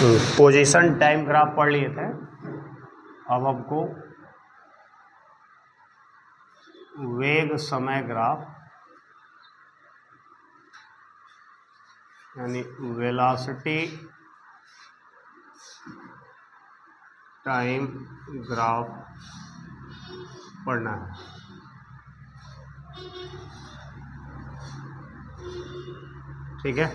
Position time graph पढ़ लिए थे। अब हमको वेग समय ग्राफ यानी वेलोसिटी टाइम ग्राफ पढ़ना है। ठीक है,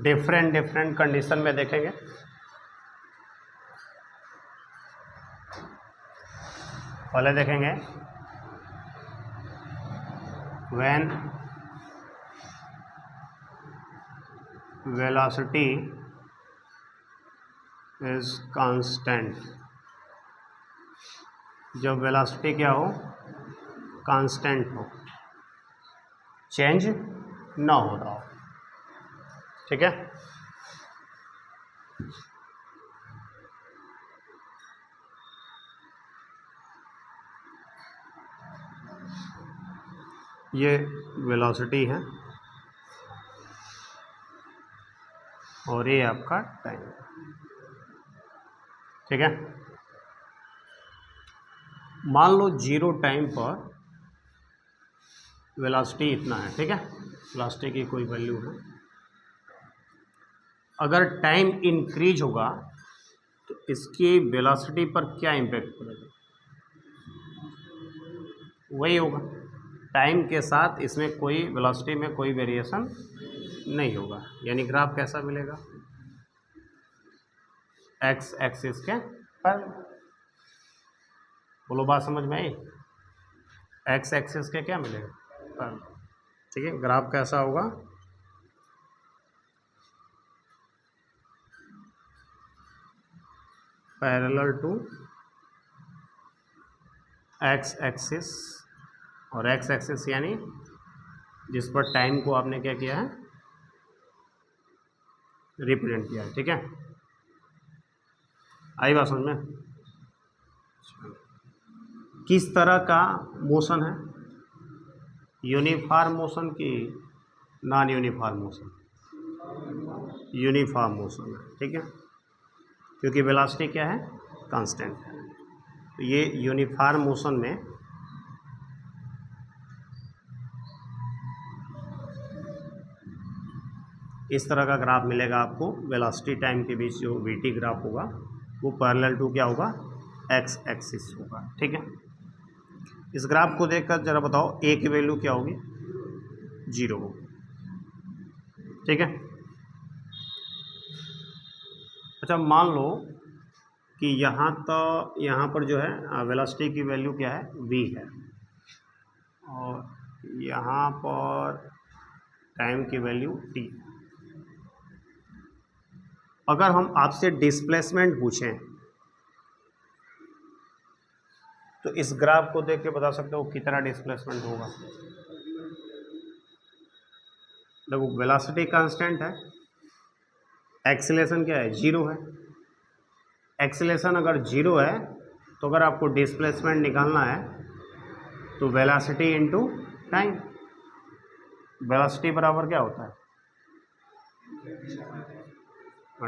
डिफरेंट कंडीशन में देखेंगे। पहले देखेंगे व्हेन वेलोसिटी इज कांस्टेंट, जब वेलोसिटी क्या हो, कांस्टेंट हो, चेंज ना हो रहा हो। ठीक है, ये वेलोसिटी है और ये आपका टाइम। ठीक है, मान लो 0 टाइम पर वेलोसिटी इतना है। ठीक है, वेलोसिटी की कोई वैल्यू है। अगर टाइम इंक्रीज होगा तो इसकी वेलोसिटी पर क्या इम्पैक्ट पड़ेगा? वही होगा, टाइम के साथ इसमें कोई वेलोसिटी में कोई वेरिएशन नहीं होगा। यानी ग्राफ कैसा मिलेगा? एक्स एक्सिस के पर। बोलो, बात समझ में आई? एक्स एक्सिस के क्या मिलेगा? पर। ठीक है, ग्राफ कैसा होगा? पैरेलल टू एक्स एक्सिस, और एक्स एक्सिस यानी जिस पर टाइम को आपने क्या किया है, रिप्रेजेंट किया है। ठीक है, आई बात समझ में? किस तरह का मोशन है? यूनिफॉर्म मोशन की non uniform motion? Uniform motion है। ठीक है, क्योंकि वेलोसिटी क्या है, कांस्टेंट है। तो ये यूनिफॉर्म मोशन में इस तरह का ग्राफ मिलेगा आपको। वेलोसिटी टाइम के बीच जो वीटी ग्राफ होगा वो पैरेलल टू क्या होगा, एक्स एक्सिस होगा। ठीक है, इस ग्राफ को देखकर जरा बताओ ए की वैल्यू क्या होगी? 0 होगी। ठीक है, अच्छा मान लो कि यहाँ पर जो है वेलोसिटी की वैल्यू क्या है, v है, और यहाँ पर टाइम की वैल्यू t। अगर हम आपसे डिस्प्लेसमेंट पूछें तो इस ग्राफ को देख के बता सकते हो कितना डिस्प्लेसमेंट होगा। देखो, वेलोसिटी कांस्टेंट है, एक्सीलरेशन क्या है, 0 है। एक्सीलरेशन अगर 0 है तो अगर आपको डिस्प्लेसमेंट निकालना है तो वेलोसिटी इनटू टाइम। वेलोसिटी बराबर क्या होता है,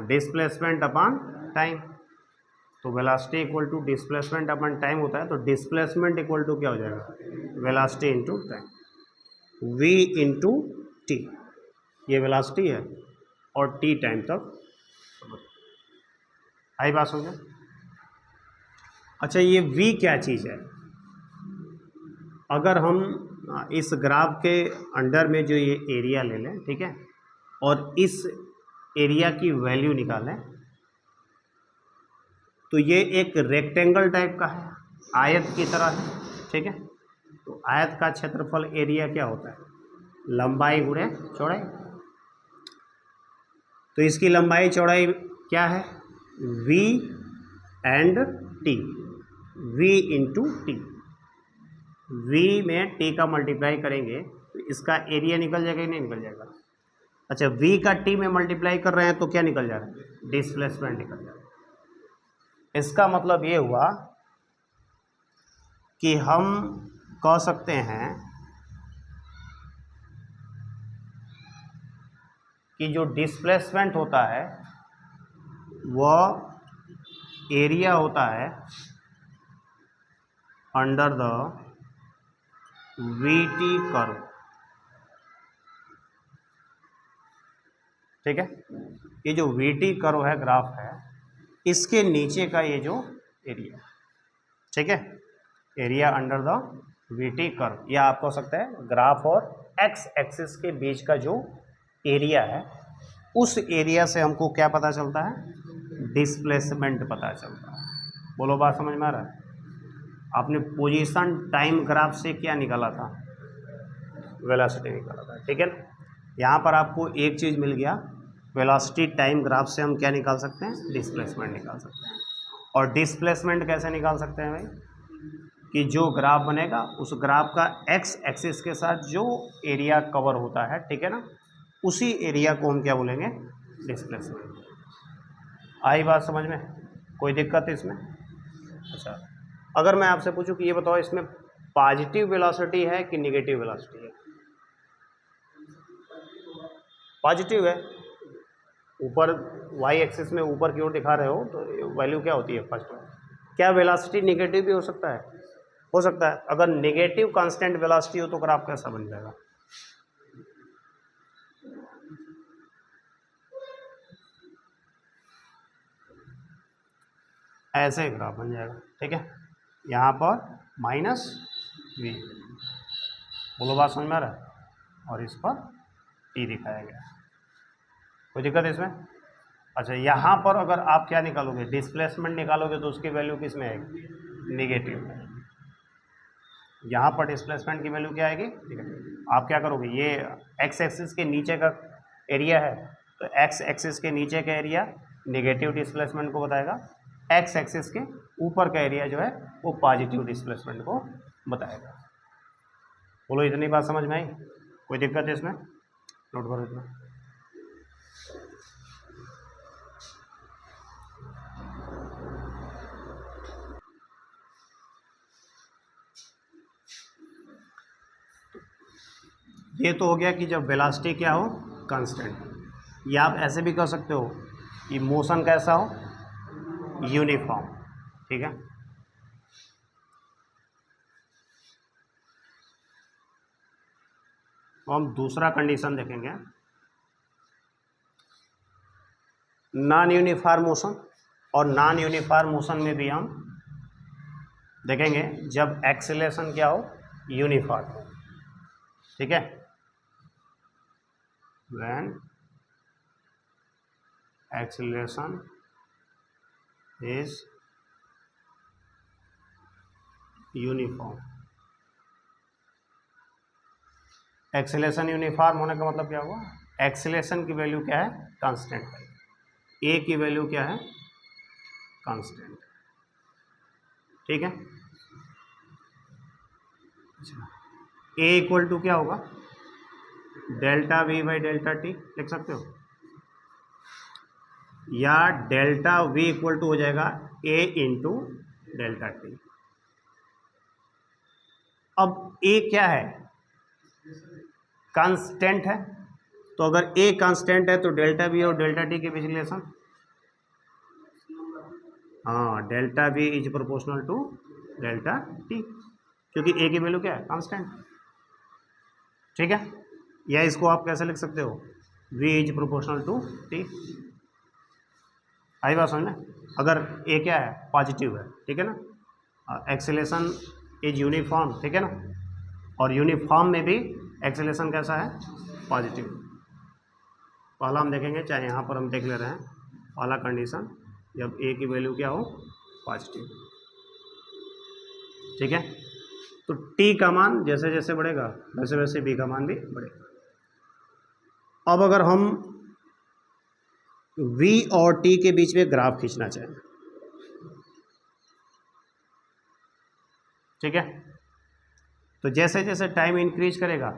डिस्प्लेसमेंट अपॉन टाइम। तो velocity equal to displacement upon time होता है। तो डिस्प्लेसमेंट इक्वल टू क्या हो जाएगा, velocity into time, v into T. ये वेलोसिटी है और t टाइम तक। आई बात समझे? अच्छा, ये v क्या चीज़ है? अगर हम इस ग्राफ के अंडर में जो ये एरिया ले लें, ठीक है, और इस एरिया की वैल्यू निकालें तो ये एक रेक्टेंगल टाइप का है, आयत की तरह है। ठीक है, तो आयत का क्षेत्रफल एरिया क्या होता है, लंबाई गुणे चौड़ाई। तो इसकी लंबाई चौड़ाई क्या है, v and t, v into T. v में t का मल्टीप्लाई करेंगे तो इसका एरिया निकल जाएगा कि नहीं निकल जाएगा? अच्छा, v का t में मल्टीप्लाई कर रहे हैं तो क्या निकल जा रहा है, डिस्प्लेसमेंट निकल जा रहा है। इसका मतलब ये हुआ कि हम कह सकते हैं कि जो डिस्प्लेसमेंट होता है वह एरिया होता है अंडर द VT कर्व। ठीक है, ये जो VT कर्व है, ग्राफ है, इसके नीचे का ये जो एरिया, ठीक है, area under the VT curve, या आपको हो सकता है ग्राफ और एक्स एक्सिस के बीच का जो एरिया है, उस एरिया से हमको क्या पता चलता है? डिस्प्लेसमेंट पता चलता है। बोलो, बात समझ में आ रहा है? आपने पोजीशन टाइम ग्राफ से क्या निकाला था? वेलोसिटी निकाला था, ठीक है ना। यहाँ पर आपको एक चीज़ मिल गया, वेलोसिटी टाइम ग्राफ से हम क्या निकाल सकते हैं? डिस्प्लेसमेंट निकाल सकते हैं। और डिस्प्लेसमेंट कैसे निकाल सकते हैं भाई? कि जो ग्राफ बनेगा उस ग्राफ का एक्स एक्सिस के साथ जो एरिया कवर होता है, ठीक है ना, उसी एरिया को हम क्या बोलेंगे? डिस्प्लेसमेंट। आई बात समझ में? कोई दिक्कत है इसमें? अच्छा, अगर मैं आपसे पूछूं कि ये बताओ, इसमें पॉजिटिव वेलोसिटी है कि निगेटिव वेलोसिटी है? पॉजिटिव है। ऊपर वाई एक्सिस में ऊपर की ओर दिखा रहे हो तो वैल्यू क्या होती है? फर्स्ट में क्या वेलोसिटी निगेटिव भी हो सकता है? हो सकता है। अगर निगेटिव कांस्टेंट वेलोसिटी हो तो ग्राफ कैसा बन जाएगा? ऐसे ग्राफ बन जाएगा, ठीक है। यहाँ पर माइनस वी, बोलो बात समझ में आ रहा है? और इस पर टी दिखाया गया। कोई दिक्कत है इसमें? अच्छा, यहाँ पर अगर आप क्या निकालोगे? डिस्प्लेसमेंट निकालोगे तो उसकी वैल्यू किस में आएगी? निगेटिव में। यहाँ पर डिस्प्लेसमेंट की वैल्यू क्या आएगी? निगेटिव। आप क्या करोगे? ये एक्स एक्सिस के नीचे का एरिया है, तो एक्स एक्सिस के नीचे का एरिया निगेटिव डिस्प्लेसमेंट को बताएगा, एक्स एक्सिस के ऊपर का एरिया जो है वो पॉजिटिव डिस्प्लेसमेंट को बताएगा। बोलो, इतनी बात समझ में आई? कोई दिक्कत है इसमें? नोट करो इतना। ये तो हो गया कि जब वेलोसिटी क्या हो? कांस्टेंट। या आप ऐसे भी कर सकते हो कि मोशन कैसा हो? यूनिफॉर्म, ठीक है। तो हम दूसरा कंडीशन देखेंगे, नॉन यूनिफॉर्म मोशन। और नॉन यूनिफॉर्म मोशन में भी हम देखेंगे जब एक्सेलरेशन क्या हो? यूनिफॉर्म हो, ठीक है। When acceleration is uniform. Acceleration uniform होने का मतलब क्या हुआ? एक्सेलरेशन की वैल्यू क्या है? कांस्टेंट है। ए की वैल्यू क्या है? कांस्टेंट, ठीक है। अच्छा, ए इक्वल टू क्या होगा? Delta we by delta T लिख सकते हो, या डेल्टा वी इक्वल टू हो जाएगा ए इंटू डेल्टा टी। अब ए क्या है? कांस्टेंट है। तो अगर ए कांस्टेंट है तो डेल्टा वी और डेल्टा टी के बीच रिलेशन, हाँ, delta V is proportional to delta T, क्योंकि ए की वैल्यू क्या है? कांस्टेंट, ठीक है। या इसको आप कैसे लिख सकते हो? v is proportional to t. आई बात समझ में? अगर ए क्या है? पॉजिटिव है, ठीक है ना। एक्सेलरेशन इज यूनिफॉर्म, ठीक है ना। और यूनिफॉर्म में भी एक्सेलरेशन कैसा है? पॉजिटिव। पहला हम देखेंगे, चाहे यहाँ पर हम देख ले रहे हैं, पहला कंडीशन जब ए की वैल्यू क्या हो? पॉजिटिव, ठीक है। तो टी का मान जैसे जैसे बढ़ेगा वैसे वैसे बी का मान भी बढ़ेगा। अब अगर हम v और t के बीच में ग्राफ खींचना चाहें, ठीक है, तो जैसे जैसे टाइम इंक्रीज करेगा,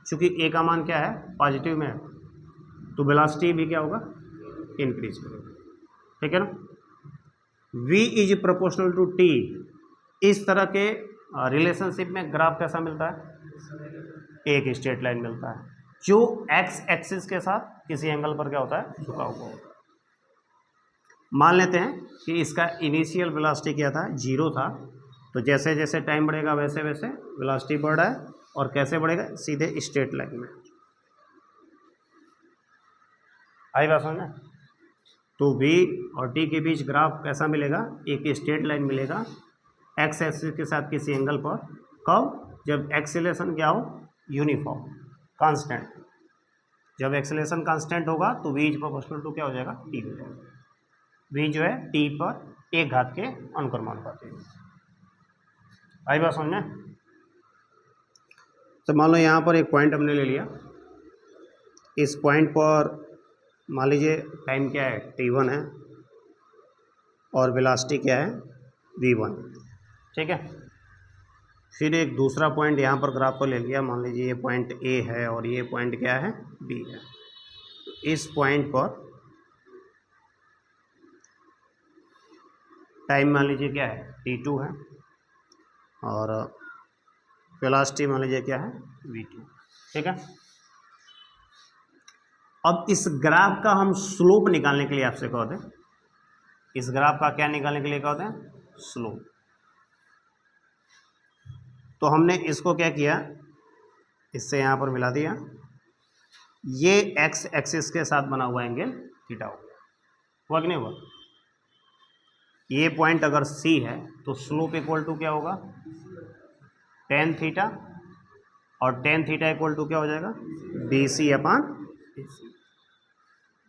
चूंकि a का मान क्या है? पॉजिटिव में है, तो वेलोसिटी भी क्या होगा? इंक्रीज करेगा, ठीक है ना। v is proportional to t, इस तरह के रिलेशनशिप में ग्राफ कैसा मिलता है? एक स्ट्रेट लाइन मिलता है, जो एक्स एक्सिस के साथ किसी एंगल पर क्या होता है, झुका हुआ होता है। मान लेते हैं कि इसका इनिशियल वेलोसिटी क्या था, 0 था। तो जैसे जैसे टाइम बढ़ेगा वैसे वैसे वेलोसिटी बढ़ रहा है, और कैसे बढ़ेगा, सीधे स्ट्रेट लाइन में। आई बात समझ में? तो v और t के बीच ग्राफ कैसा मिलेगा, एक स्ट्रेट लाइन मिलेगा एक्स एक्सिस के साथ किसी एंगल पर। कब, जब एक्सेलरेशन क्या हो, यूनिफॉर्म कांस्टेंट। जब एक्सेलरेशन कांस्टेंट होगा तो v इज प्रोपोर्शनल टू क्या हो जाएगा, t हो जाएगा। v जो है t पर एक घात के अनुक्रमानुपाती है। आई बात समझ में? तो मान लो यहाँ पर एक पॉइंट हमने ले लिया, इस पॉइंट पर मान लीजिए टाइम क्या है, t1 है, और वेलोसिटी क्या है, v1, ठीक है। फिर एक दूसरा पॉइंट यहाँ पर ग्राफ पर ले लिया, मान लीजिए ये पॉइंट A है और ये पॉइंट क्या है, B है। तो इस पॉइंट पर टाइम मान लीजिए क्या है, t2 है, और वेलोसिटी मान लीजिए क्या है, v2, ठीक है। अब इस ग्राफ का हम स्लोप निकालने के लिए आपसे कहते हैं, इस ग्राफ का क्या निकालने के लिए कहते हैं, स्लोप। तो हमने इसको क्या किया, इससे यहाँ पर मिला दिया, ये एक्स एक्सिस के साथ बना हुआ एंगल थीटा हो गया, हुआ कि नहीं हुआ। ये पॉइंट अगर सी है तो स्लोप इक्वल टू क्या होगा, टेन थीटा, और टेन थीटा इक्वल टू क्या हो जाएगा, बी सी अपान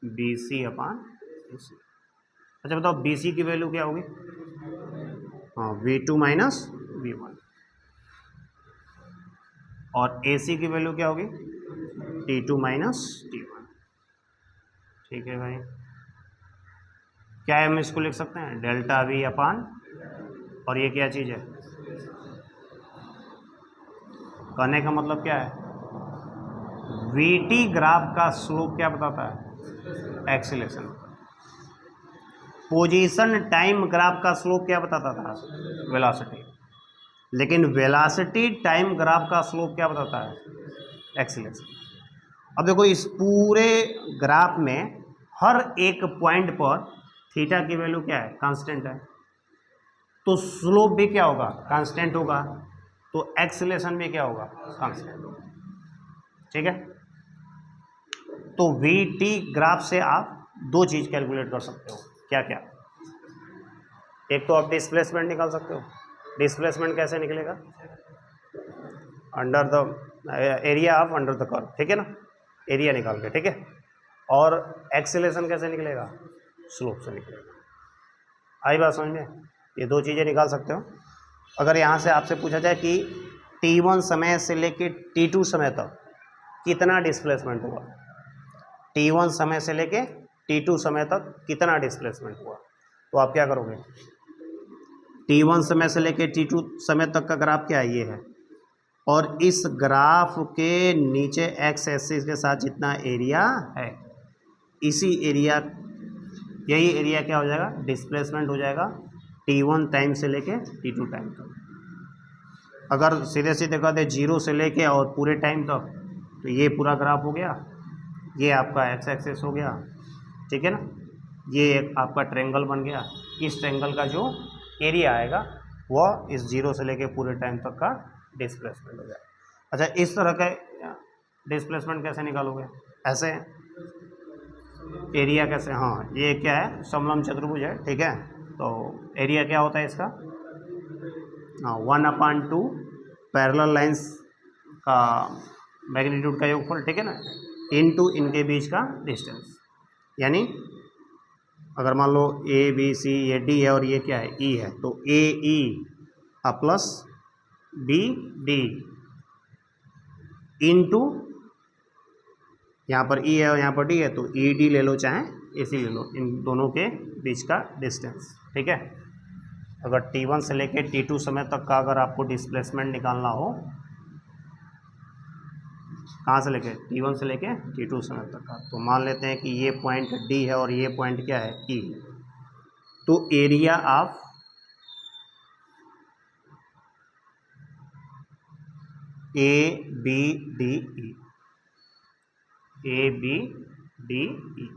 बी सी अपान सी। अच्छा बताओ बी सी की वैल्यू क्या होगी, हाँ V2 माइनस V1, और ए सी की वैल्यू क्या होगी, T2 माइनस T1, ठीक है भाई। क्या है, हम इसको लिख सकते हैं डेल्टा V अपान, और ये क्या चीज़ है, कहने का मतलब क्या है, VT ग्राफ का स्लोप क्या बताता है, एक्सीलरेशन। पोजीशन टाइम ग्राफ का स्लोप क्या बताता था, वेलोसिटी। लेकिन वेलोसिटी टाइम ग्राफ का स्लोप क्या बताता है, एक्सीलरेशन। अब देखो इस पूरे ग्राफ में हर एक पॉइंट पर थीटा की वैल्यू क्या है, कांस्टेंट है, तो स्लोप भी क्या होगा, कांस्टेंट होगा, तो एक्सीलरेशन भी क्या होगा, कांस्टेंट होगा, ठीक है। तो VT ग्राफ से आप दो चीज कैलकुलेट कर सकते हो, क्या क्या, एक तो आप डिस्प्लेसमेंट निकाल सकते हो। डिस्प्लेसमेंट कैसे निकलेगा, under the area of under the curve, ठीक है ना, एरिया निकाल के, ठीक है। और एक्सेलरेशन कैसे निकलेगा, स्लोप से निकलेगा। आई बात समझ में, ये दो चीज़ें निकाल सकते हो। अगर यहाँ से आपसे पूछा जाए कि T1 समय से लेके T2 समय तक कितना डिस्प्लेसमेंट हुआ, T1 समय से लेके T2 समय तक कितना डिस्प्लेसमेंट हुआ, तो आप क्या करोगे, T1 समय से लेके T2 समय तक का ग्राफ क्या है, ये है, और इस ग्राफ के नीचे एक्स एक्सिस के साथ जितना एरिया है, इसी एरिया, यही एरिया क्या हो जाएगा, डिस्प्लेसमेंट हो जाएगा T1 टाइम से लेके T2 टाइम तक। अगर सीधे सीधे कर दे 0 से लेके और पूरे टाइम तक, तो ये पूरा ग्राफ हो गया, ये आपका एक्स एक्सिस हो गया, ठीक है ना, ये एक आपका ट्रायंगल बन गया। इस ट्रायंगल का जो एरिया आएगा वह इस 0 से लेके पूरे टाइम तक का डिस्प्लेसमेंट हो जाएगा। अच्छा इस तरह का डिस्प्लेसमेंट कैसे निकालोगे, ऐसे एरिया कैसे, हाँ ये क्या है, समलंब चतुर्भुज है, ठीक है। तो एरिया क्या होता है इसका, हाँ 1/2 पैरेलल लाइंस का मैग्नीट्यूड का योगफल, ठीक है ना, इनटू इनके बीच का डिस्टेंस। यानी अगर मान लो ए बी सी ये डी है और ये क्या है, ई है, तो a e plus b d into, यहाँ पर ई है और यहाँ पर डी है, तो ई डी ले लो चाहे ए सी ले लो, इन दोनों के बीच का डिस्टेंस, ठीक है। अगर T1 से लेके T2 समय तक का अगर आपको डिस्प्लेसमेंट निकालना हो, कहाँ से लेके, T1 से लेके T2 समय तक का, तो मान लेते हैं कि ये पॉइंट D है और ये पॉइंट क्या है, E, तो area of A B D E, A B D E,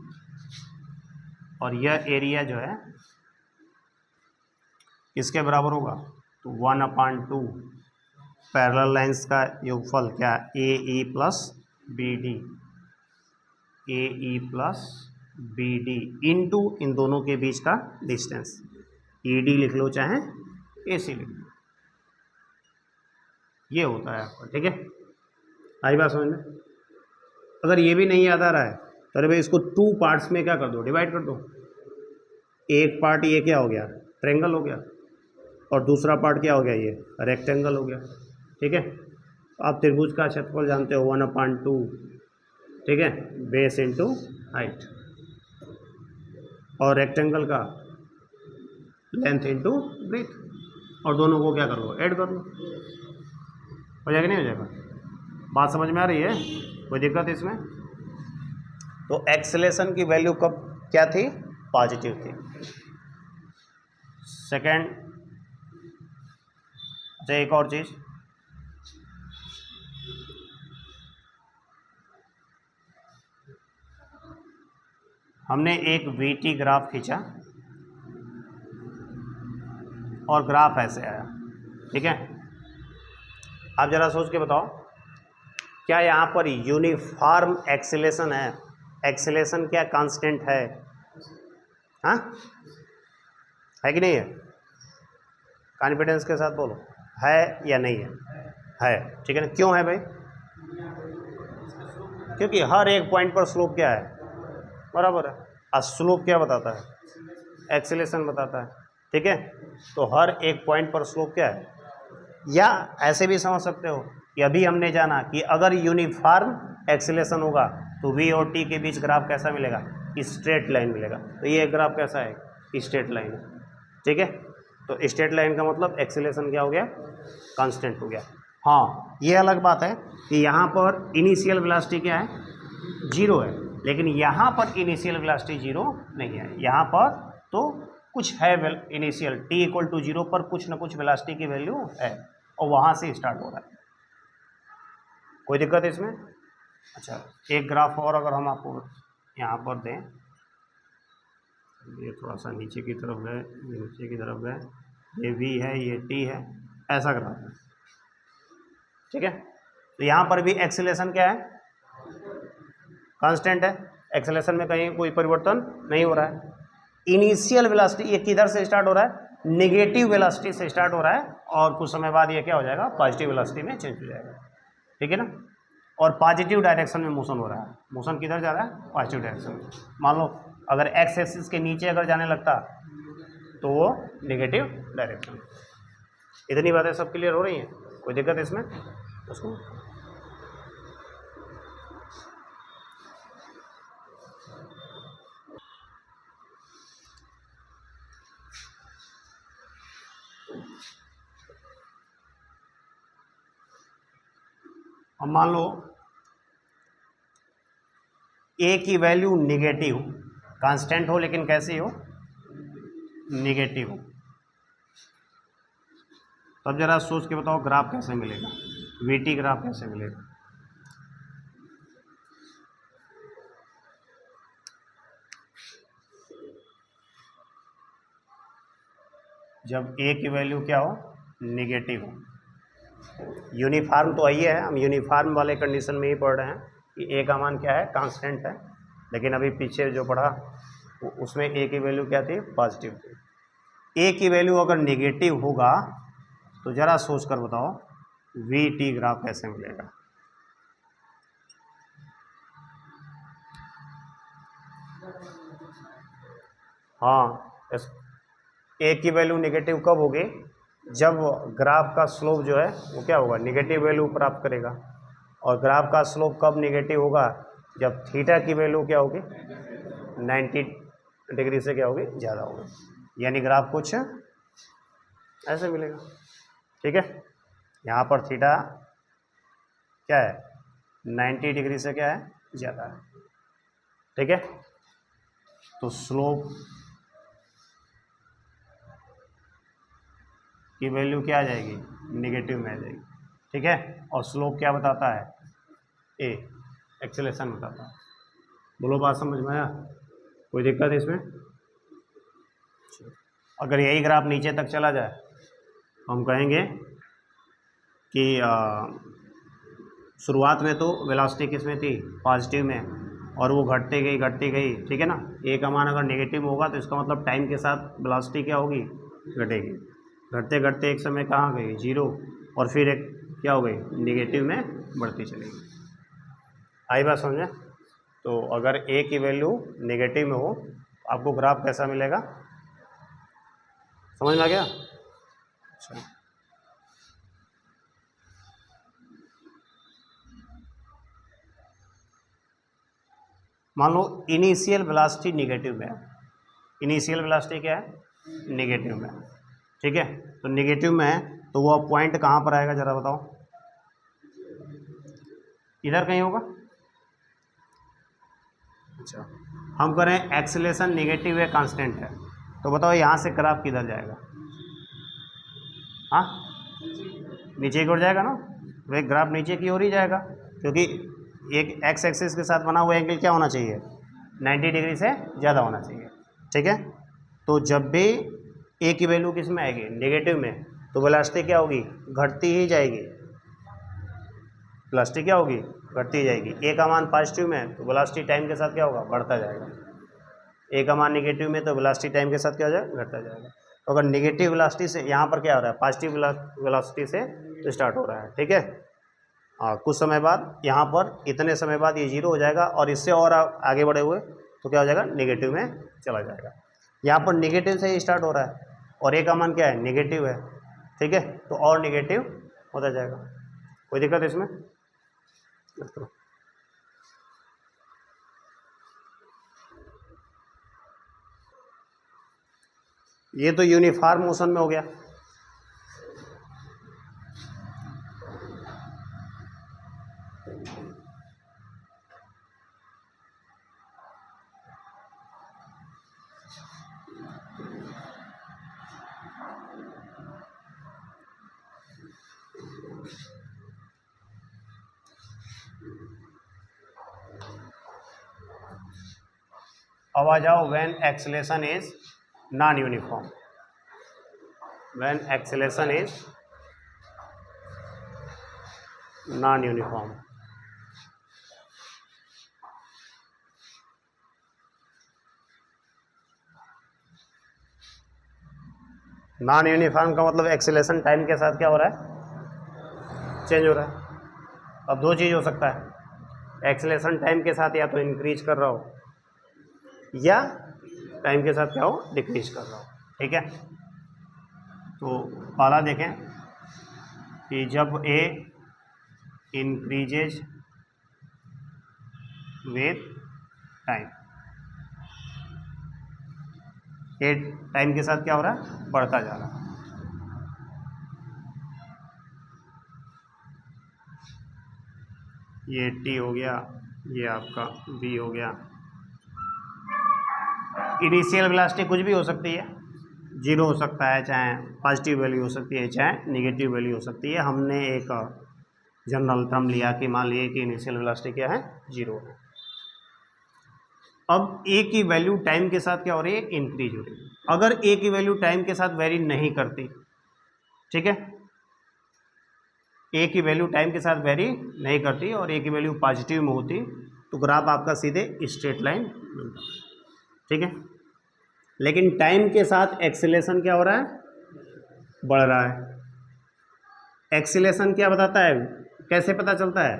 और यह एरिया जो है किसके बराबर होगा, तो 1/2 पैरेलल लाइंस का योगफल क्या, a e plus b d, a e plus b d into इन दोनों के बीच का डिस्टेंस, ई डी लिख लो चाहे ए सी लिख लो, ये होता है आपका। ठीक है, आई बात समझ में। अगर ये भी नहीं याद आ रहा है तो अरे भाई इसको 2 पार्ट्स में क्या कर दो, डिवाइड कर दो। एक पार्ट ये क्या हो गया, ट्रायंगल हो गया, और दूसरा पार्ट क्या हो गया, ये रेक्टेंगल हो गया। ठीक है, तो आप त्रिभुज का क्षेत्रफल जानते हो 1/2, ठीक है, बेस इंटू हाइट, और रेक्टेंगल का लेंथ इंटू ब्रेथ, और दोनों को क्या कर लो, ऐड कर लो, हो जाएगा नहीं हो जाएगा। बात समझ में आ रही है, कोई दिक्कत इसमें। तो एक्सेलेरेशन की वैल्यू कब क्या थी, पॉजिटिव थी। सेकेंड, अच्छा एक और चीज, हमने एक वीटी ग्राफ खींचा और ग्राफ ऐसे आया। ठीक है, आप जरा सोच के बताओ, क्या यहाँ पर यूनिफॉर्म एक्सेलेरेशन है, एक्सेलेरेशन क्या कांस्टेंट है, हाँ है कि नहीं है, कॉन्फिडेंस के साथ बोलो, है या नहीं है, ठीक है ना। क्यों है भाई, क्योंकि हर एक पॉइंट पर स्लोप क्या है, बराबर है, और स्लोप क्या बताता है, एक्सेलेरेशन बताता है। ठीक है, तो हर एक पॉइंट पर स्लोप क्या है, या ऐसे भी समझ सकते हो कि अभी हमने जाना कि अगर यूनिफॉर्म एक्सेलेरेशन होगा तो वी और टी के बीच ग्राफ कैसा मिलेगा, स्ट्रेट लाइन मिलेगा। तो ये ग्राफ कैसा है, स्ट्रेट लाइन है। ठीक है, तो स्ट्रेट लाइन का मतलब एक्सेलेरेशन क्या हो गया, कांस्टेंट हो गया। हाँ, ये अलग बात है कि यहाँ पर इनिशियल वेलोसिटी क्या है, 0 है, लेकिन यहाँ पर इनिशियल वेलोसिटी 0 नहीं है, यहाँ पर तो कुछ है इनिशियल t=0 पर कुछ ना कुछ वेलोसिटी की वैल्यू है, और वहाँ से स्टार्ट हो रहा है। कोई दिक्कत है इसमें। अच्छा, एक ग्राफ और अगर हम आपको यहाँ पर दें, ये थोड़ा सा नीचे की तरफ है, ये नीचे की तरफ है, ये v है, ये t है, ऐसा ग्राफ है। ठीक है, तो यहाँ पर भी एक्सेलेरेशन क्या है, कांस्टेंट है, एक्सेलेरेशन में कहीं कोई परिवर्तन नहीं हो रहा है। इनिशियल वेलोसिटी ये किधर से स्टार्ट हो रहा है, नेगेटिव वेलोसिटी से स्टार्ट हो रहा है, और कुछ समय बाद ये क्या हो जाएगा, पॉजिटिव वेलोसिटी में चेंज हो जाएगा। ठीक है ना, और पॉजिटिव डायरेक्शन में मोशन हो रहा है, मोशन किधर जा रहा है, पॉजिटिव डायरेक्शन में। मान लो अगर एक्स एक्सिस के नीचे अगर जाने लगता तो वो नेगेटिव डायरेक्शन। इतनी बातें सब क्लियर हो रही हैं, कोई दिक्कत इसमें उसको। अब मान लो ए की वैल्यू निगेटिव, कांस्टेंट हो लेकिन कैसी हो, निगेटिव हो, तब जरा सोच के बताओ ग्राफ कैसे मिलेगा, वीटी ग्राफ कैसे मिलेगा। जब ए की वैल्यू क्या हो, निगेटिव हो। यूनिफॉर्म तो आइए है, हम यूनिफॉर्म वाले कंडीशन में ही पढ़ रहे हैं कि ए का मान क्या है, कांस्टेंट है, लेकिन अभी पीछे जो पढ़ा उसमें ए की वैल्यू क्या थी, पॉजिटिव थी। ए की वैल्यू अगर निगेटिव होगा तो ज़रा सोच कर बताओ वी टी ग्राफ कैसे मिलेगा। हाँ, ए की वैल्यू निगेटिव कब होगी, जब ग्राफ का स्लोप जो है वो क्या होगा, निगेटिव वैल्यू प्राप्त करेगा। और ग्राफ का स्लोप कब निगेटिव होगा, जब थीटा की वैल्यू क्या होगी, 90 डिग्री से क्या होगी, ज़्यादा होगी, यानी ग्राफ कुछ ऐसे मिलेगा। ठीक है, यहाँ पर थीटा क्या है, 90 डिग्री से क्या है, ज़्यादा है। ठीक है, तो स्लोप की वैल्यू क्या आ जाएगी, निगेटिव में आ जाएगी। ठीक है, और स्लोप क्या बताता है, ए, एक्सेलेरेशन होता था। बोलो बात समझ में आया? कोई दिक्कत है इसमें? अगर यही ग्राफ नीचे तक चला जाए तो हम कहेंगे कि शुरुआत में तो वेलोसिटी किस में थी, पॉजिटिव में, और वो घटती गई, ठीक है ना। ए का मान अगर नेगेटिव होगा तो इसका मतलब टाइम के साथ वेलोसिटी क्या होगी, घटेगी। घटते घटते एक समय कहाँ गई, जीरो, और फिर एक क्या हो गई, नेगेटिव में बढ़ती चलेगी। आई बात समझे? तो अगर ए की वैल्यू नेगेटिव में हो आपको ग्राफ कैसा मिलेगा, समझ में आ गया? अच्छा, मान लो इनिशियल वेलोसिटी नेगेटिव में है। इनिशियल वेलोसिटी क्या है, नेगेटिव में, ठीक है। तो नेगेटिव में है तो वो पॉइंट कहाँ पर आएगा ज़रा बताओ, इधर कहीं होगा। अच्छा, हम करें एक्सेलेरेशन नेगेटिव है, कांस्टेंट है, तो बताओ यहाँ से ग्राफ किधर जाएगा, हाँ नीचे की ओर जाएगा ना। वह ग्राफ नीचे की ओर ही जाएगा, क्योंकि एक एक्स एक्सिस के साथ बना हुआ एंगल क्या होना चाहिए, 90 डिग्री से ज़्यादा होना चाहिए, ठीक है। तो जब भी ए की वैल्यू किस में आएगी, नेगेटिव में, तो वेलोसिटी क्या होगी, घटती ही जाएगी। वेलोसिटी क्या होगी, घटती ही जाएगी। ए का मान पॉजिटिव में तो वेलोसिटी टाइम के साथ क्या होगा, बढ़ता जाएगा। ए का मान नेगेटिव में तो वेलोसिटी टाइम के साथ क्या हो जाएगा, घटता जाएगा। तो अगर नेगेटिव वेलोसिटी से यहाँ पर क्या हो रहा है, पॉजिटिव वेलोसिटी से तो स्टार्ट हो रहा है, ठीक है। कुछ समय बाद यहाँ पर इतने समय बाद ये जीरो हो जाएगा, और इससे और आगे बढ़े हुए तो क्या हो जाएगा, नेगेटिव में चला जाएगा। यहाँ पर नेगेटिव से ही स्टार्ट हो रहा है और ए का मान क्या है, नेगेटिव है, ठीक है, तो और नेगेटिव होता जाएगा। कोई दिक्कत है इसमें? ये तो यूनिफॉर्म मोशन में हो गया। अब आ जाओ when acceleration is non uniform. When acceleration is non uniform, non uniform का मतलब एक्सेलेरेशन टाइम के साथ क्या हो रहा है, चेंज हो रहा है। अब दो चीज़ हो सकता है, एक्सेलेरेशन टाइम के साथ या तो इंक्रीज कर रहा हो या टाइम के साथ क्या हो, डिक्रीज कर रहा हो, ठीक है। तो पहला देखें कि जब ए increases with time, A time के साथ क्या हो रहा है, बढ़ता जा रहा है। ये टी हो गया, ये आपका बी हो गया। इनिशियल वेलोसिटी कुछ भी हो सकती है, जीरो हो सकता है, चाहे पॉजिटिव वैल्यू हो सकती है, चाहे निगेटिव वैल्यू हो सकती है। हमने एक जनरल टर्म लिया कि मान लिए कि इनिशियल वेलोसिटी क्या है, जीरो है। अब ए की वैल्यू टाइम के साथ क्या हो रही है, इंक्रीज हो रही है। अगर ए की वैल्यू टाइम के साथ वेरी नहीं करती, ठीक है, ए की वैल्यू टाइम के साथ वेरी नहीं करती और ए की वैल्यू पॉजिटिव में होती, तो ग्राफ आपका सीधे स्ट्रेट लाइन बनता, ठीक है। लेकिन टाइम के साथ एक्सीलरेशन क्या हो रहा है, बढ़ रहा है। एक्सीलरेशन क्या बताता है, कैसे पता चलता है,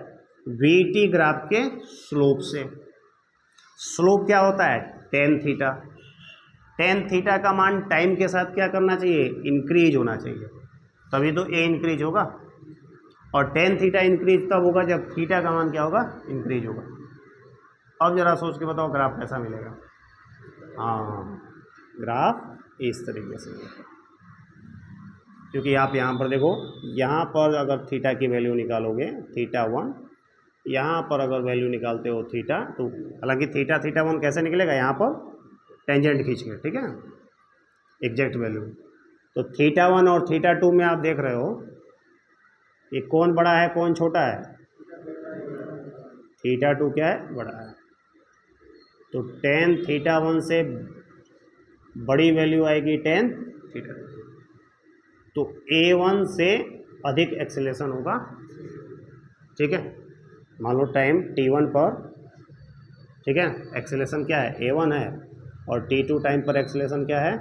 वी टी ग्राफ के स्लोप से। स्लोप क्या होता है, टेन थीटा। टेन थीटा का मान टाइम के साथ क्या करना चाहिए, इंक्रीज होना चाहिए, तभी तो ए इंक्रीज होगा। और टेन थीटा इंक्रीज तब होगा जब थीटा का मान क्या होगा, इंक्रीज होगा। अब जरा सोच के बताओ ग्राफ कैसा मिलेगा। हाँ, ग्राफ इस तरीके से, क्योंकि आप यहाँ पर देखो, यहाँ पर अगर थीटा की वैल्यू निकालोगे थीटा वन, यहाँ पर अगर वैल्यू निकालते हो थीटा टू, हालांकि थीटा वन कैसे निकलेगा, यहाँ पर टेंजेंट खींच के, ठीक है, एग्जैक्ट वैल्यू। तो थीटा वन और थीटा टू में आप देख रहे हो ये कौन बड़ा है कौन छोटा है, थीटा टू क्या है, बड़ा है। तो टेन थीटा वन से बड़ी वैल्यू आएगी टेन थीटा टू। तो A1 से अधिक एक्सेलेरेशन होगा, ठीक है। मान लो टाइम T1 पर, ठीक है, एक्सेलेरेशन क्या है, A1 है, और T2 टाइम पर एक्सेलेरेशन क्या है,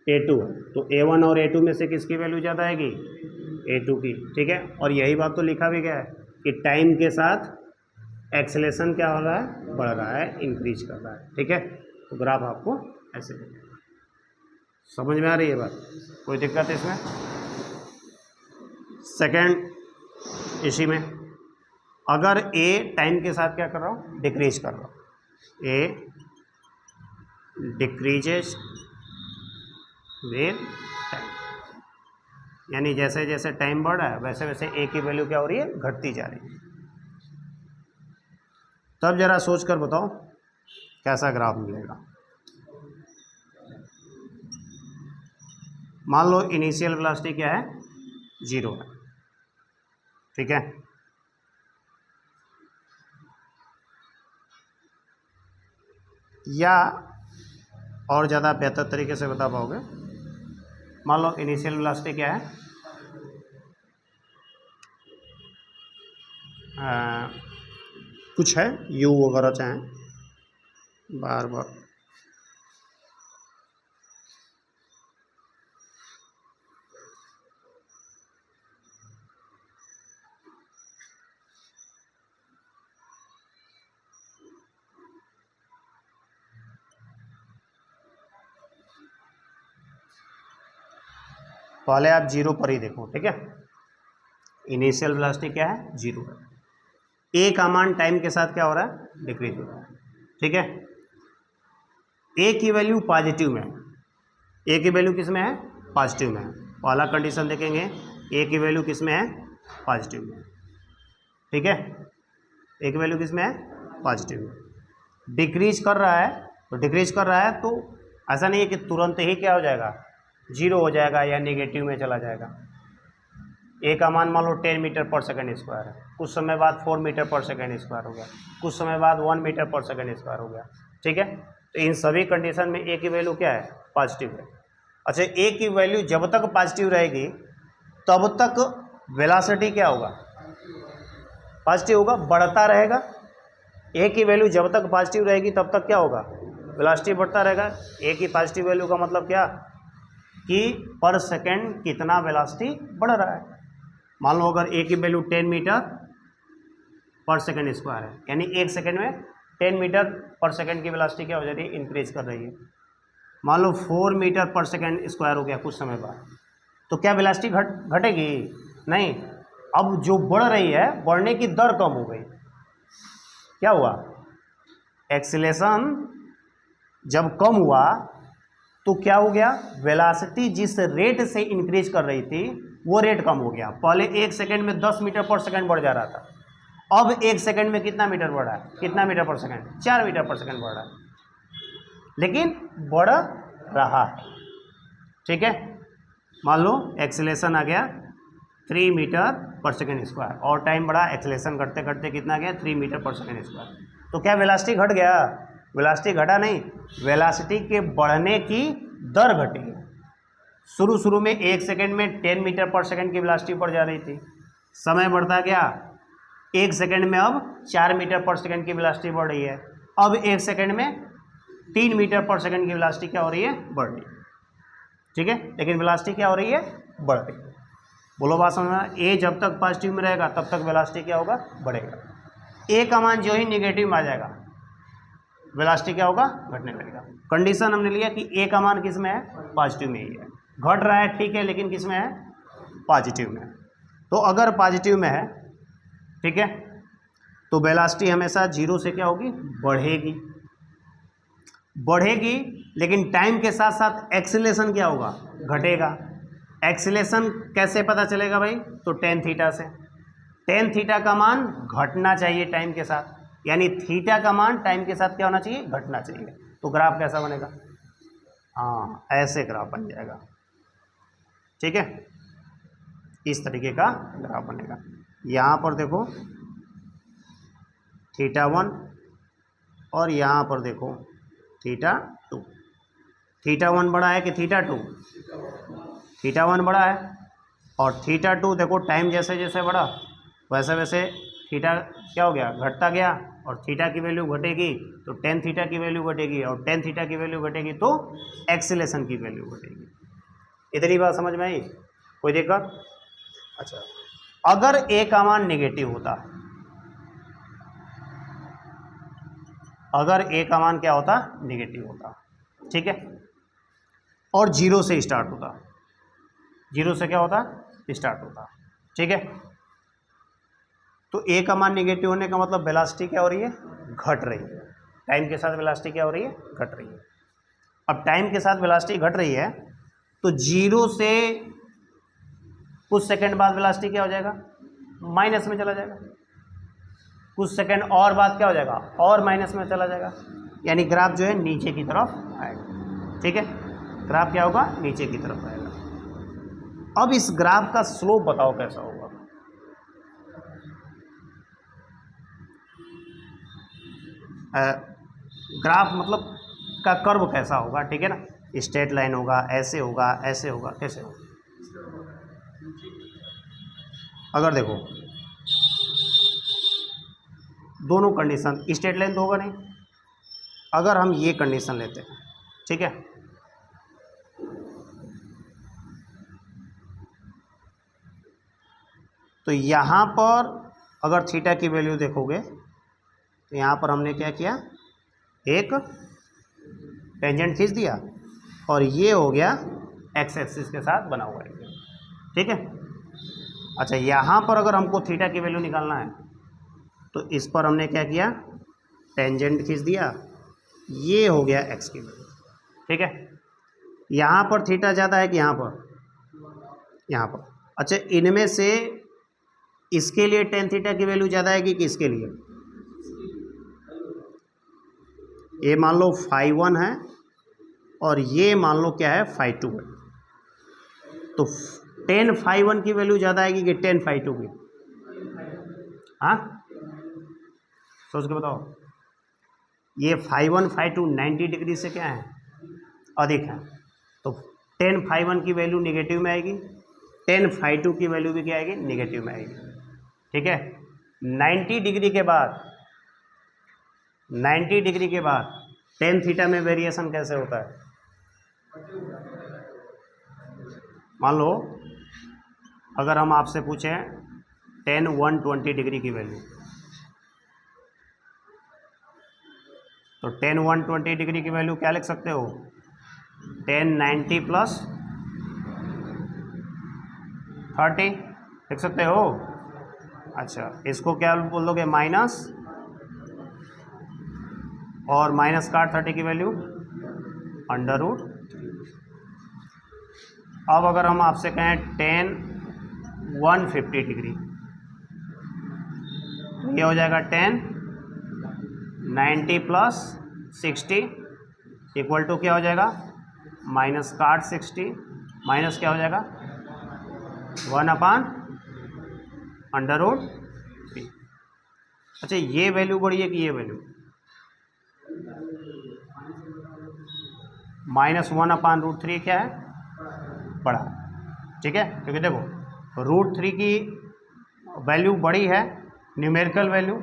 A2 है। तो A1 और A2 में से किसकी वैल्यू ज़्यादा आएगी, A2 की, ठीक है। और यही बात तो लिखा भी गया है कि टाइम के साथ एक्सेलेरेशन क्या हो रहा है, बढ़ रहा है, इंक्रीज कर रहा है, ठीक है। तो ग्राफ आपको ऐसे दिखेगा। समझ में आ रही है बात, कोई दिक्कत है इसमें। सेकेंड इसी में अगर A टाइम के साथ क्या कर रहा हूँ, डिक्रीज कर रहा हूँ, A डिक्रीजेज विद टाइम, यानी जैसे जैसे टाइम बढ़ रहा है वैसे वैसे A की वैल्यू क्या हो रही है, घटती जा रही है। तब जरा सोच कर बताओ कैसा ग्राफ मिलेगा। मान लो इनिशियल वेलोसिटी क्या है, 0 है, ठीक है। या और ज़्यादा बेहतर तरीके से बता पाओगे, मान लो इनिशियल वेलोसिटी क्या है, कुछ है u वगैरह चाहे, बार बार पहले आप 0 पर ही देखो, ठीक है। इनिशियल वेलोसिटी क्या है, 0 है। A का मान टाइम के साथ क्या हो रहा है, डिक्रीज हो रहा है, ठीक है। A की वैल्यू पॉजिटिव में है, A की वैल्यू किस में है, पॉजिटिव में है। पहला कंडीशन देखेंगे, A की वैल्यू किस में है, पॉजिटिव में, ठीक है। A की वैल्यू किस में है, पॉजिटिव में। डिक्रीज कर रहा है, तो डिक्रीज कर रहा है तो ऐसा नहीं है कि तुरंत ही क्या हो जाएगा, 0 हो जाएगा या नेगेटिव में चला जाएगा। A का मान लो 10 मीटर पर सेकंड स्क्वायर है, कुछ समय बाद 4 मीटर पर सेकंड स्क्वायर हो गया, कुछ समय बाद 1 मीटर पर सेकंड स्क्वायर हो गया, ठीक है। तो इन सभी कंडीशन में A की वैल्यू क्या है, पॉजिटिव है। अच्छा, A की वैल्यू जब तक पॉजिटिव रहेगी तब तक वेलोसिटी क्या होगा, पॉजिटिव होगा, बढ़ता रहेगा। A की वैल्यू जब तक पॉजिटिव रहेगी तब तक क्या होगा, वेलोसिटी बढ़ता रहेगा। A की पॉजिटिव वैल्यू का मतलब क्या, कि पर सेकंड कितना वेलोसिटी बढ़ रहा है। मान लो अगर A की वैल्यू 10 मीटर पर सेकंड स्क्वायर है, यानी 1 सेकंड में 10 मीटर पर सेकंड की वेलोसिटी क्या हो जा रही है, इंक्रीज कर रही है। मान लो 4 मीटर पर सेकंड स्क्वायर हो गया कुछ समय बाद, तो क्या वेलोसिटी घटेगी, नहीं। अब जो बढ़ रही है, बढ़ने की दर कम हो गई। क्या हुआ, एक्सीलरेशन जब कम हुआ तो क्या हो गया, वेलोसिटी जिस रेट से इंक्रीज कर रही थी वो रेट कम हो गया। पहले 1 सेकंड में 10 मीटर पर सेकंड बढ़ जा रहा था, अब 1 सेकंड में कितना मीटर बढ़ रहा है, कितना मीटर पर सेकंड, 4 मीटर पर सेकंड बढ़ रहा है, लेकिन बढ़ रहा है, ठीक है। मान लो एक्सेलेरेशन आ गया 3 मीटर पर सेकंड स्क्वायर, और टाइम बढ़ा, एक्सेलेरेशन घटते घटते कितना गया, 3 मीटर पर सेकंड स्क्वायर। तो क्या वेलोसिटी घट गया, वेलोसिटी घटा नहीं, वेलोसिटी के बढ़ने की दर घटी है। शुरू शुरू में 1 सेकंड में 10 मीटर पर सेकंड की वेलोसिटी बढ़ जा रही थी, समय बढ़ता गया, 1 सेकंड में अब 4 मीटर पर सेकंड की वेलोसिटी बढ़ रही है, अब 1 सेकंड में 3 मीटर पर सेकंड की वेलोसिटी क्या हो रही है, बढ़ रही है, ठीक है। लेकिन वेलोसिटी क्या हो रही है, बढ़ रही है। बोलो बात समझ में, ए जब तक पॉजिटिव में रहेगा तब तक वेलोसिटी क्या होगा, बढ़ेगा। ए का मान जो ही नेगेटिव में आ जाएगा वेलोसिटी क्या होगा, घटने लगेगा। कंडीशन हमने लिया कि ए का मान किस में है, पॉजिटिव में ही है, घट रहा है ठीक है, लेकिन किस में है, पॉजिटिव में है। तो अगर पॉजिटिव में है, ठीक है, तो वेलोसिटी हमेशा 0 से क्या होगी, बढ़ेगी, बढ़ेगी, लेकिन टाइम के साथ साथ एक्सीलरेशन क्या होगा, घटेगा। एक्सीलरेशन कैसे पता चलेगा भाई, तो टेन थीटा से। टेन थीटा का मान घटना चाहिए टाइम के साथ, यानी थीटा का मान टाइम के साथ क्या होना चाहिए, घटना चाहिए। तो ग्राफ कैसा बनेगा, हाँ ऐसे ग्राफ बन जाएगा, ठीक है। इस तरीके का ग्राफ बनेगा। यहाँ पर देखो θ1 और यहाँ पर देखो θ2। θ1 बड़ा है कि θ2? θ1 बड़ा है, और θ2 देखो टाइम जैसे जैसे बढ़ा वैसे वैसे थीटा क्या हो गया, घटता गया, और थीटा की वैल्यू घटेगी तो टेन थीटा की वैल्यू घटेगी, और टेन थीटा की वैल्यू घटेगी तो एक्सीलेशन की वैल्यू घटेगी। इतनी बात समझ में आई? कोई दिक्कत? अच्छा, अगर ए का मान नेगेटिव होता, अगर ए का मान क्या होता, नेगेटिव होता, ठीक है, और जीरो से स्टार्ट होता, जीरो से क्या होता, स्टार्ट होता, ठीक है, तो ए का मान नेगेटिव होने का मतलब वेलोसिटी क्या हो रही है, घट रही है। टाइम के साथ वेलोसिटी क्या हो रही है, घट रही है। अब टाइम के साथ वेलोसिटी घट रही है तो जीरो से कुछ सेकंड बाद वेलोसिटी क्या हो जाएगा, माइनस में चला जाएगा, कुछ सेकंड और बाद क्या हो जाएगा, और माइनस में चला जाएगा, यानी ग्राफ जो है नीचे की तरफ आएगा, ठीक है, ग्राफ क्या होगा, नीचे की तरफ आएगा। अब इस ग्राफ का स्लोप बताओ कैसा होगा, ग्राफ मतलब का कर्व कैसा होगा, ठीक है ना, स्ट्रेट लाइन होगा, ऐसे होगा, ऐसे होगा, कैसे होगा? अगर देखो दोनों कंडीशन, स्ट्रेट लाइन तो होगा नहीं, अगर हम ये कंडीशन लेते हैं, ठीक है, तो यहाँ पर अगर थीटा की वैल्यू देखोगे तो यहाँ पर हमने क्या किया, एक टेंजेंट खींच दिया, और ये हो गया एक्स एक्सिस के साथ बना हुआ है, ठीक है। अच्छा, यहाँ पर अगर हमको थीटा की वैल्यू निकालना है तो इस पर हमने क्या किया, टेंजेंट खींच दिया, ये हो गया एक्स की वैल्यू, ठीक है। यहाँ पर थीटा ज़्यादा है कि यहाँ पर, यहाँ पर। अच्छा, इनमें से इसके लिए टेन थीटा की वैल्यू ज़्यादा है कि किसके लिए, ये मान लो φ1 है और ये मान लो क्या है, φ2 है, तो टेन φ1 की वैल्यू ज़्यादा आएगी कि टेन φ2 की? हाँ, सोच के बताओ। ये φ1 φ2 90 डिग्री से क्या है, अधिक है, तो टेन φ1 की वैल्यू निगेटिव में आएगी, टेन φ2 की वैल्यू भी क्या आएगी, निगेटिव में आएगी, ठीक है। 90 डिग्री के बाद, 90 डिग्री के बाद टेन थीटा में वेरिएशन कैसे होता है? मान लो अगर हम आपसे पूछें टेन 120 डिग्री की वैल्यू, तो टेन 120 डिग्री की वैल्यू क्या लिख सकते हो, टेन 90 प्लस 30 लिख सकते हो। अच्छा, इसको क्या बोल दोगे, माइनस, और माइनस का 30 की वैल्यू अंडर रूट। अब अगर हम आपसे कहें टेन 150 डिग्री, तो ये हो जाएगा टेन 90 प्लस 60 इक्वल टू क्या हो जाएगा, माइनस का 60 माइनस क्या हो जाएगा, 1/√3। अच्छा, ये वैल्यू बड़ी है कि ये वैल्यू, -1/√3 क्या है, बड़ा, ठीक है, क्योंकि देखो √3 की वैल्यू बड़ी है, न्यूमेरिकल वैल्यू,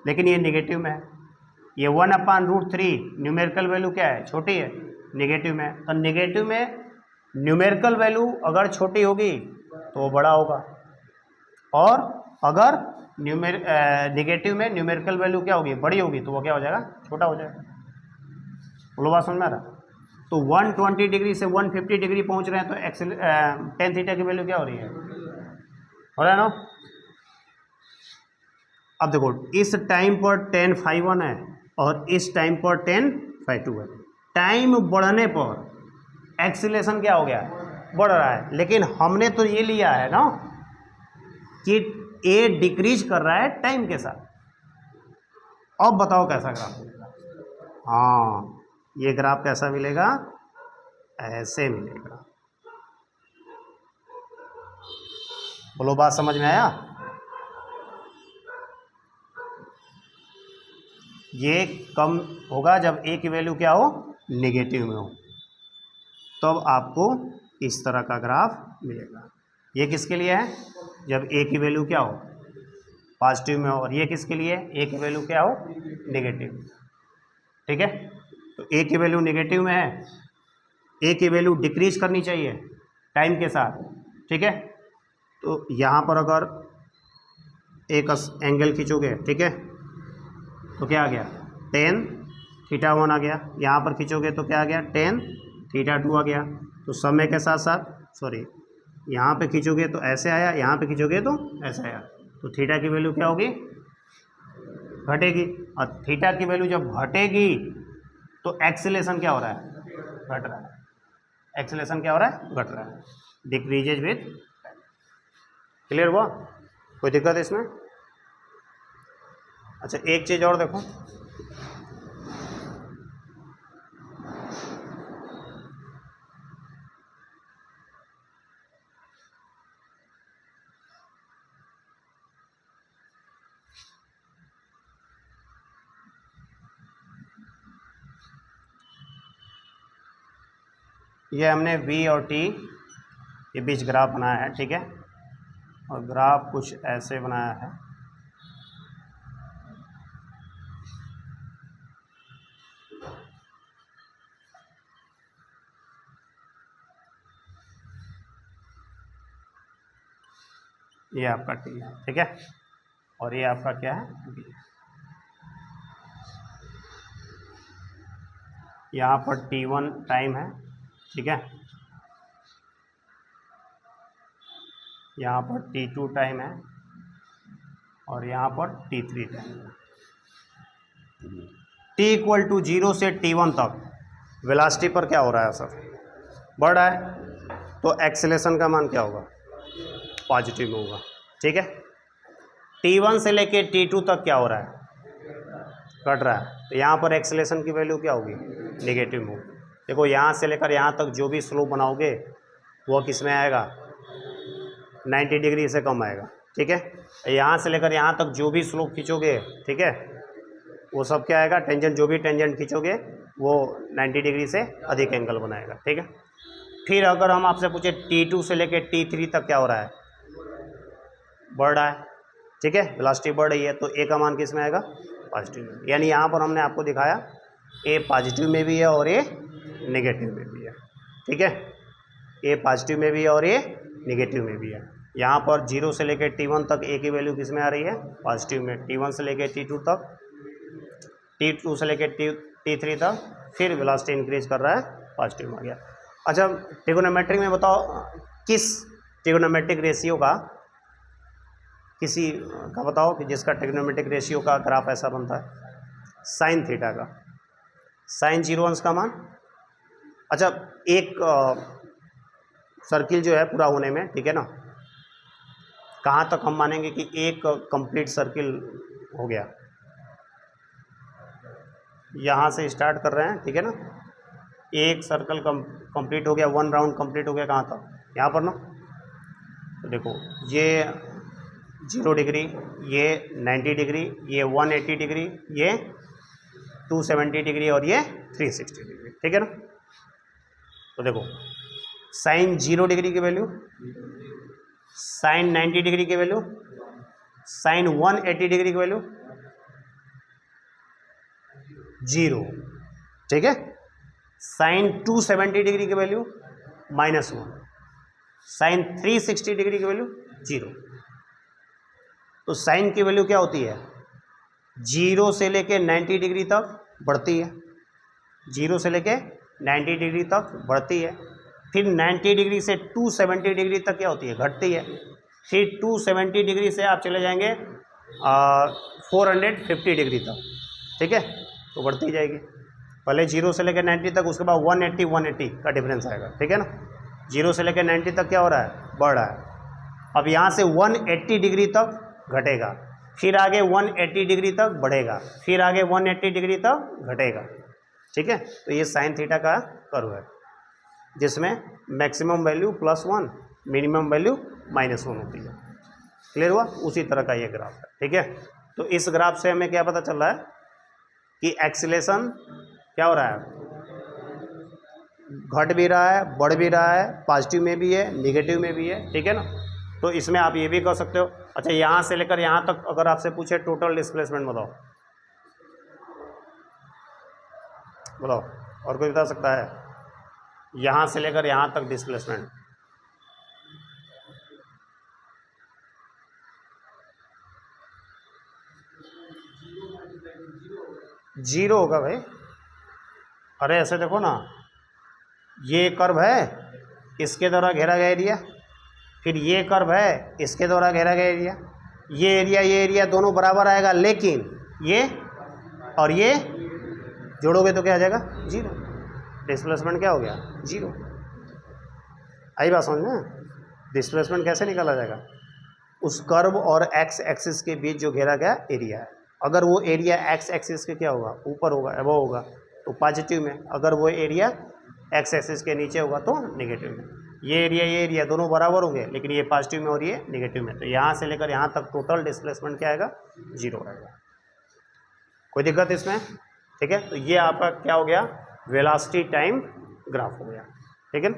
लेकिन ये नेगेटिव में है। ये 1/√3 न्यूमेरिकल वैल्यू क्या है, छोटी है, नेगेटिव में है। तो नेगेटिव में न्यूमेरिकल वैल्यू अगर छोटी होगी तो वो बड़ा होगा, और अगर नेगेटिव में न्यूमेरिकल वैल्यू क्या होगी, बड़ी होगी, तो वो क्या हो जाएगा, छोटा हो जाएगा। बोलो, बात समझ में आ रहा? तो 120 डिग्री से 150 डिग्री पहुंच रहे हैं तो टेन थीटा की वैल्यू क्या हो रही है, हो रहा है ना। अब देखो इस टाइम पर टेन φ1 है और इस टाइम पर टेन φ2 है, टाइम बढ़ने पर एक्सीलेशन क्या हो गया, बढ़ रहा है, लेकिन हमने तो ये लिया है ना कि ए डिक्रीज कर रहा है टाइम के साथ। अब बताओ कैसा ग्राफ मिलेगा, हाँ, ये ग्राफ कैसा मिलेगा, ऐसे मिलेगा। बोलो, बात समझ में आया? ये कम होगा जब ए की वैल्यू क्या हो, नेगेटिव में हो, तब आपको इस तरह का ग्राफ मिलेगा। ये किसके लिए है, जब ए की वैल्यू क्या हो, पॉजिटिव में हो, और ये किसके लिए, ए की वैल्यू क्या हो, नेगेटिव। ठीक है, तो ए की वैल्यू नेगेटिव में है, ए की वैल्यू डिक्रीज करनी चाहिए टाइम के साथ। ठीक है, तो यहाँ पर अगर एक एंगल खींचोगे, ठीक है, तो क्या आ गया, tan θ1 आ गया। यहाँ पर खींचोगे तो क्या आ गया, tan θ2 आ गया। तो समय के साथ साथ, सॉरी, यहाँ पे खींचोगे तो ऐसे आया, यहाँ पे खींचोगे तो ऐसे आया, तो थीटा की वैल्यू क्या होगी, घटेगी। और थीटा की वैल्यू जब घटेगी तो एक्सीलेशन क्या हो रहा है, घट रहा है। एक्सीलेशन क्या हो रहा है, घट रहा है, डिक्रीजेज विथ। क्लियर हुआ, कोई दिक्कत है इसमें? अच्छा, एक चीज़ और देखो, ये हमने v और t के बीच ग्राफ बनाया है। ठीक है, और ग्राफ कुछ ऐसे बनाया है। ये आपका t है, ठीक है, और ये आपका क्या है, b। यहाँ पर t1 टाइम है, ठीक है, यहाँ पर t2 टाइम है, और यहाँ पर t3 टाइम है। t इक्वल टू 0 से t1 तक वेलोसिटी पर क्या हो रहा है सर, बढ़ रहा है, तो एक्सेलेरेशन का मान क्या होगा, पॉजिटिव में होगा। ठीक है, t1 से लेके t2 तक क्या हो रहा है, घट रहा है, तो यहाँ पर एक्सेलेरेशन की वैल्यू क्या होगी, नेगेटिव में होगी। देखो, यहाँ से लेकर यहाँ तक जो भी स्लोप बनाओगे वो किस में आएगा, 90 डिग्री से कम आएगा। ठीक है, यहाँ से लेकर यहाँ तक जो भी स्लोप खींचोगे, ठीक है, वो सब क्या आएगा, टेंजेंट, जो भी टेंजेंट खींचोगे वो 90 डिग्री से अधिक एंगल बनाएगा। ठीक है, फिर अगर हम आपसे पूछे t2 से लेके t3 तक क्या हो रहा है, बढ़ रहा है। ठीक है, वेलोसिटी बढ़ रही है, तो a का मान किस में आएगा, पॉजिटिव में। यानी यहाँ पर हमने आपको दिखाया a पॉजिटिव में भी है और a नेगेटिव में भी है। ठीक है, a पॉजिटिव में भी है और a नेगेटिव में भी है। यहाँ पर 0 से लेकर t1 तक a की वैल्यू किस में आ रही है, पॉजिटिव में, t1 से लेकर t2 तक, t2 से लेकर t3 तक, फिर वेलोसिटी इंक्रीज कर रहा है, पॉजिटिव में आ गया। अच्छा, ट्रिगोनोमेट्रिक में बताओ, किस ट्रिगोनोमेट्रिक रेशियो का, किसी का बताओ कि जिसका ट्रिगोनोमेट्रिक रेशियो का ग्राफ ऐसा बनता है, साइन थीटा का, साइन 0 अंश का मान। अच्छा, एक सर्किल जो है पूरा होने में, ठीक है ना, कहाँ तक हम मानेंगे कि एक कंप्लीट सर्किल हो गया, यहाँ से स्टार्ट कर रहे हैं, ठीक है ना, एक सर्कल कंप्लीट हो गया, 1 राउंड कंप्लीट हो गया, कहाँ तक, यहाँ पर ना। तो देखो, ये 0 डिग्री, ये 90 डिग्री, ये 180 डिग्री, ये 270 डिग्री, और ये 360 डिग्री। ठीक है ना, तो देखो, साइन 0 डिग्री की वैल्यू, साइन 90 डिग्री की वैल्यू, साइन 180 डिग्री की वैल्यू 0। ठीक है, साइन 270 डिग्री की वैल्यू -1, साइन 360 डिग्री की वैल्यू 0। तो साइन की वैल्यू क्या होती है, 0 से लेके 90 डिग्री तक बढ़ती है, 0 से लेके 90 डिग्री तक बढ़ती है, फिर 90 डिग्री से 270 डिग्री तक क्या होती है, घटती है, फिर 270 डिग्री से आप चले जाएंगे 450 डिग्री तक। ठीक है, तो बढ़ती जाएगी, पहले 0 से लेकर 90 तक, उसके बाद 180 का डिफरेंस आएगा। ठीक है ना, 0 से लेकर 90 तक क्या हो रहा है, बढ़ रहा है। अब यहाँ से 180 डिग्री तक घटेगा, फिर आगे 180 डिग्री तक बढ़ेगा, फिर आगे 180 डिग्री तक घटेगा। ठीक है, तो ये साइन थीटा का कर्व है, जिसमें मैक्सिमम वैल्यू +1, मिनिमम वैल्यू -1 होती है। क्लियर हुआ? उसी तरह का ये ग्राफ है, ठीक है। तो इस ग्राफ से हमें क्या पता चल रहा है कि एक्सीलेशन क्या हो रहा है, घट भी रहा है, बढ़ भी रहा है, पॉजिटिव में भी है, निगेटिव में भी है, ठीक है ना। तो इसमें आप ये भी कर सकते हो। अच्छा, यहाँ से लेकर यहाँ तक अगर आपसे पूछे टोटल डिस्प्लेसमेंट बताओ, बताओ, और कोई बता सकता है? यहाँ से लेकर यहाँ तक डिस्प्लेसमेंट, जीरो होगा भाई। अरे ऐसे देखो ना, ये कर्व है, इसके द्वारा घेरा गया एरिया, फिर ये कर्व है, इसके द्वारा घेरा गया एरिया, ये एरिया दोनों बराबर आएगा, लेकिन ये और ये जोड़ोगे तो क्या आ जाएगा, जीरो। डिस्प्लेसमेंट क्या हो गया, जीरो। आई बात समझ में? डिस्प्लेसमेंट कैसे निकाला जाएगा? उस कर्व और एक्स एक्सिस के बीच जो घेरा गया एरिया है, अगर वो एरिया एक्स एक्सिस के क्या होगा, ऊपर होगा, अबव होगा, तो पॉजिटिव में। अगर वो एरिया एक्स एक्सिस के नीचे होगा तो नेगेटिव में। ये एरिया दोनों बराबर होंगे, लेकिन ये पॉजिटिव में और ये नेगेटिव में। तो यहाँ से लेकर यहाँ तक टोटल डिस्प्लेसमेंट क्या आएगा, जीरो आएगा। कोई दिक्कत इसमें? ठीक है। तो ये आपका क्या हो गया, वेलोसिटी टाइम ग्राफ हो गया, ठीक है।